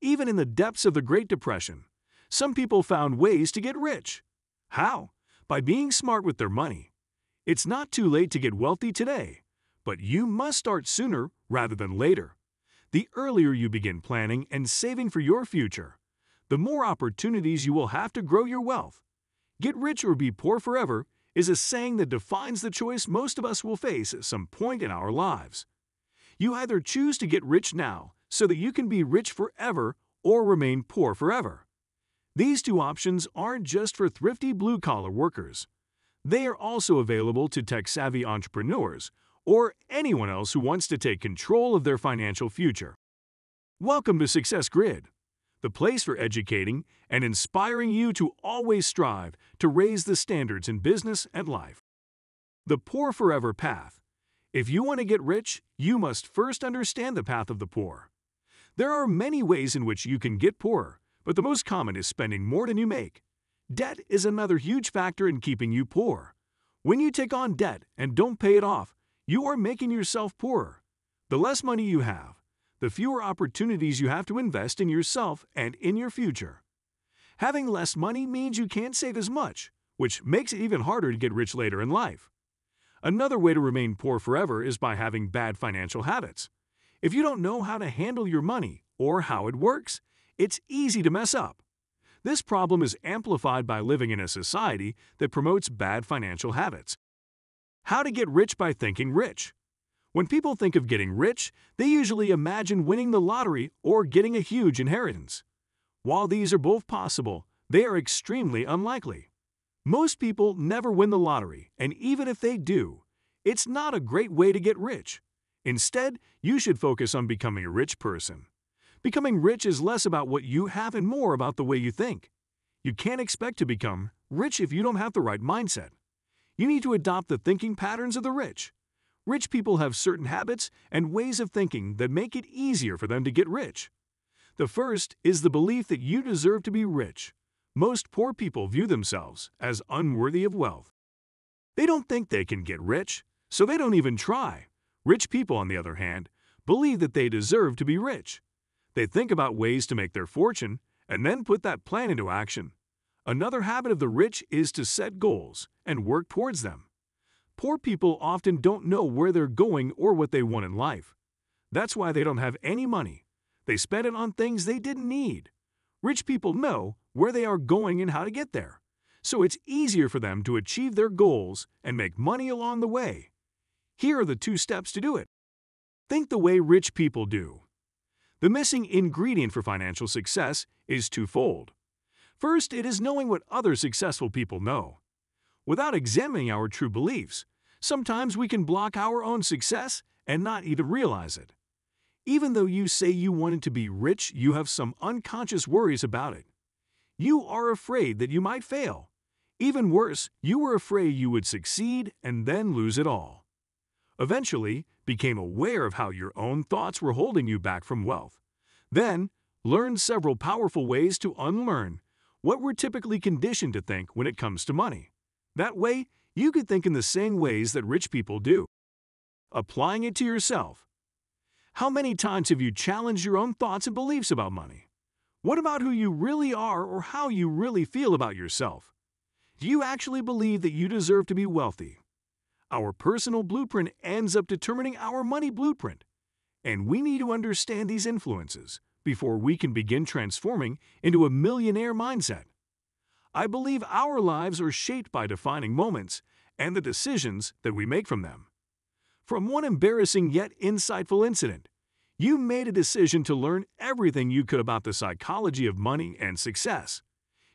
Even in the depths of the Great Depression, some people found ways to get rich. How? By being smart with their money. It's not too late to get wealthy today, but you must start sooner rather than later. The earlier you begin planning and saving for your future, the more opportunities you will have to grow your wealth. Get rich or be poor forever is a saying that defines the choice most of us will face at some point in our lives. You either choose to get rich now so that you can be rich forever or remain poor forever. These two options aren't just for thrifty blue-collar workers. They are also available to tech-savvy entrepreneurs or anyone else who wants to take control of their financial future. Welcome to SuccessGrid, the place for educating and inspiring you to always strive to raise the standards in business and life. The Poor Forever Path. If you want to get rich, you must first understand the path of the poor. There are many ways in which you can get poorer, but the most common is spending more than you make. Debt is another huge factor in keeping you poor. When you take on debt and don't pay it off, you are making yourself poorer. The less money you have, the fewer opportunities you have to invest in yourself and in your future. Having less money means you can't save as much, which makes it even harder to get rich later in life. Another way to remain poor forever is by having bad financial habits. If you don't know how to handle your money or how it works, it's easy to mess up. This problem is amplified by living in a society that promotes bad financial habits. How to get rich by thinking rich. When people think of getting rich, they usually imagine winning the lottery or getting a huge inheritance. While these are both possible, they are extremely unlikely. Most people never win the lottery, and even if they do, it's not a great way to get rich. Instead, you should focus on becoming a rich person. Becoming rich is less about what you have and more about the way you think. You can't expect to become rich if you don't have the right mindset. You need to adopt the thinking patterns of the rich. Rich people have certain habits and ways of thinking that make it easier for them to get rich. The first is the belief that you deserve to be rich. Most poor people view themselves as unworthy of wealth. They don't think they can get rich, so they don't even try. Rich people, on the other hand, believe that they deserve to be rich. They think about ways to make their fortune and then put that plan into action. Another habit of the rich is to set goals and work towards them. Poor people often don't know where they're going or what they want in life. That's why they don't have any money. They spend it on things they didn't need. Rich people know where they are going and how to get there, so it's easier for them to achieve their goals and make money along the way. Here are the 2 steps to do it. Think the way rich people do. The missing ingredient for financial success is twofold. First, it is knowing what other successful people know. Without examining our true beliefs, sometimes we can block our own success and not even realize it. Even though you say you wanted to be rich, you have some unconscious worries about it. You are afraid that you might fail. Even worse, you were afraid you would succeed and then lose it all. Eventually, became aware of how your own thoughts were holding you back from wealth. Then, learned several powerful ways to unlearn what we're typically conditioned to think when it comes to money. That way, you could think in the same ways that rich people do. Applying it to yourself. How many times have you challenged your own thoughts and beliefs about money? What about who you really are or how you really feel about yourself? Do you actually believe that you deserve to be wealthy? Our personal blueprint ends up determining our money blueprint, and we need to understand these influences before we can begin transforming into a millionaire mindset. I believe our lives are shaped by defining moments and the decisions that we make from them. From one embarrassing yet insightful incident, you made a decision to learn everything you could about the psychology of money and success.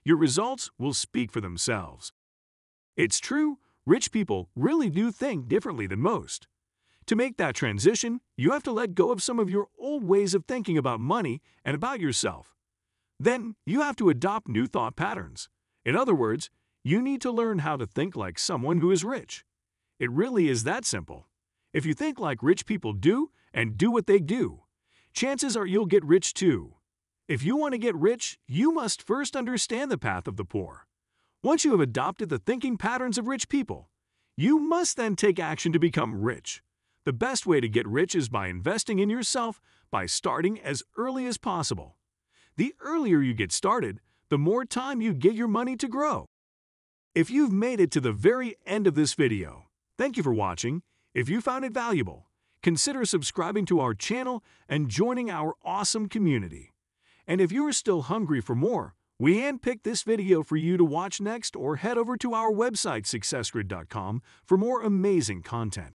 Your results will speak for themselves. It's true, rich people really do think differently than most. To make that transition, you have to let go of some of your old ways of thinking about money and about yourself. Then, you have to adopt new thought patterns. In other words, you need to learn how to think like someone who is rich. It really is that simple. If you think like rich people do and do what they do, chances are you'll get rich too. If you want to get rich, you must first understand the path of the poor. Once you have adopted the thinking patterns of rich people, you must then take action to become rich. The best way to get rich is by investing in yourself by starting as early as possible. The earlier you get started, the more time you give your money to grow. If you've made it to the very end of this video, thank you for watching. If you found it valuable, consider subscribing to our channel and joining our awesome community. And if you are still hungry for more, we handpicked this video for you to watch next, or head over to our website successgrid.com for more amazing content.